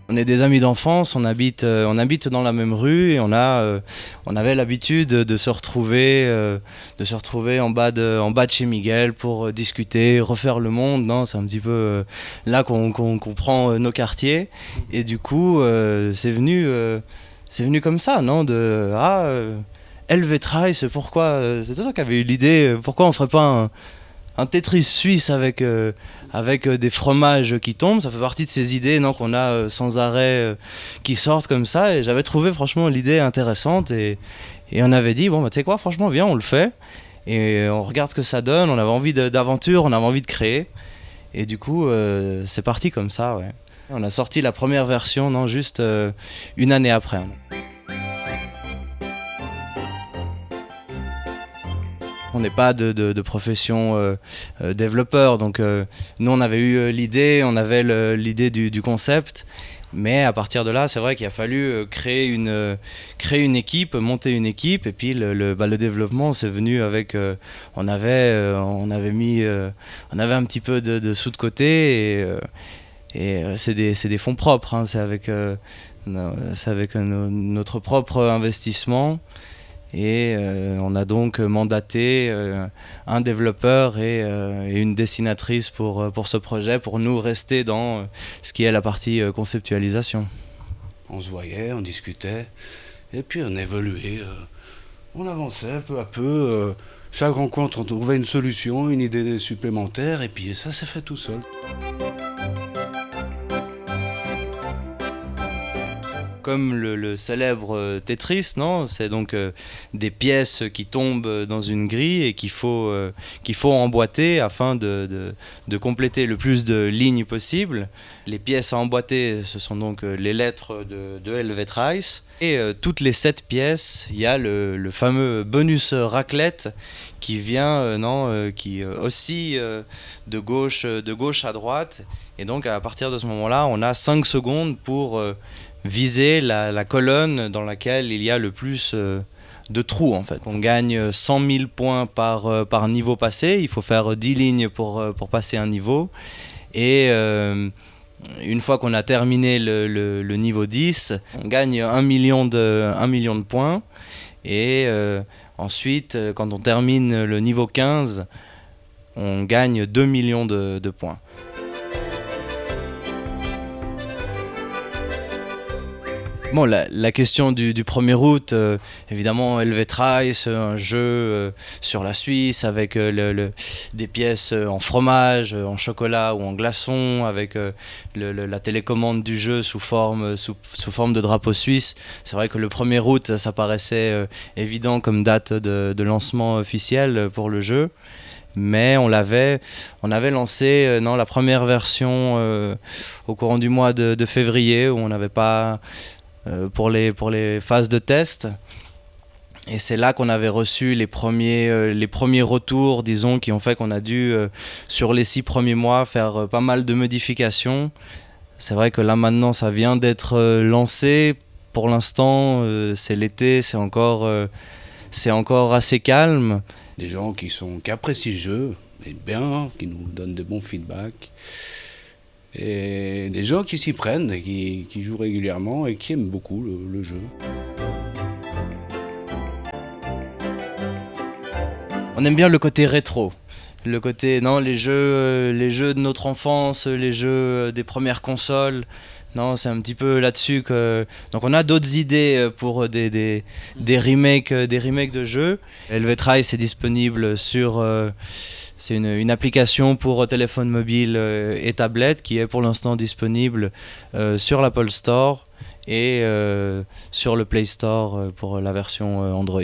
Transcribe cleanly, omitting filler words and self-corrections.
On est des amis d'enfance, on habite dans la même rue et on avait l'habitude de se retrouver en bas de chez Miguel pour discuter, refaire le monde. Non, c'est un petit peu là qu'on prend nos quartiers et du coup c'est venu comme ça, non, Helvetraeus, pourquoi c'est toi qui avais eu l'idée, pourquoi on ferait pas un Tetris suisse avec des fromages qui tombent. Ça fait partie de ces idées, non, qu'on a sans arrêt qui sortent comme ça. Et j'avais trouvé franchement l'idée intéressante et on avait dit, bon, bah, tu sais quoi, franchement, viens, on le fait. Et on regarde ce que ça donne. On avait envie d'aventure, on avait envie de créer. Et du coup, c'est parti comme ça, ouais. On a sorti la première version, non, juste une année après. On n'est pas de profession développeur, donc nous on avait eu l'idée, on avait l'idée du concept, mais à partir de là, c'est vrai qu'il a fallu créer une équipe, monter une équipe, et puis le développement c'est venu avec, on avait un petit peu de sous de côté, et c'est des fonds propres, hein, c'est avec notre propre investissement. Et on a donc mandaté un développeur et une dessinatrice pour ce projet, pour nous rester dans ce qui est la partie conceptualisation. On se voyait, on discutait, et puis on évoluait, on avançait peu à peu. Chaque rencontre, on trouvait une solution, une idée supplémentaire, et puis ça s'est fait tout seul. Comme le célèbre Tetris, non, c'est donc des pièces qui tombent dans une grille et qu'il faut emboîter afin de compléter le plus de lignes possible. Les pièces à emboîter, ce sont donc les lettres de Helvetraeus. Et toutes les 7 pièces, il y a le fameux bonus raclette qui vient, qui oscille de gauche à droite. Et donc à partir de ce moment-là, on a 5 secondes pour viser la colonne dans laquelle il y a le plus de trous, en fait. On gagne 100 000 points par niveau passé. Il faut faire 10 lignes pour passer un niveau. Et une fois qu'on a terminé le niveau 10, on gagne 1 million de points. Et ensuite, quand on termine le niveau 15, on gagne 2 millions de points. Bon, la question du 1er août, évidemment, Helvetraeus, un jeu sur la Suisse avec des pièces en fromage, en chocolat ou en glaçon, avec la télécommande du jeu sous forme de drapeau suisse. C'est vrai que le 1er août, ça paraissait évident comme date de lancement officiel pour le jeu. Mais on avait lancé la première version au courant du mois de février, où on n'avait pas... pour les phases de test. Et c'est là qu'on avait reçu les premiers retours, disons, qui ont fait qu'on a dû, sur les 6 premiers mois, faire pas mal de modifications. C'est vrai que là, maintenant, ça vient d'être lancé. Pour l'instant, c'est l'été, c'est encore assez calme. Des gens qui apprécient le jeu, et bien, qui nous donnent de bons feedbacks. Et des gens qui s'y prennent, qui jouent régulièrement et qui aiment beaucoup le jeu. On aime bien le côté rétro. Le côté, non, les jeux de notre enfance, les jeux des premières consoles. Non, c'est un petit peu là-dessus que... Donc on a d'autres idées pour des remakes de jeux. Helvetraeus est disponible sur... C'est une application pour téléphone mobile et tablette qui est pour l'instant disponible sur l'Apple Store et sur le Play Store pour la version Android.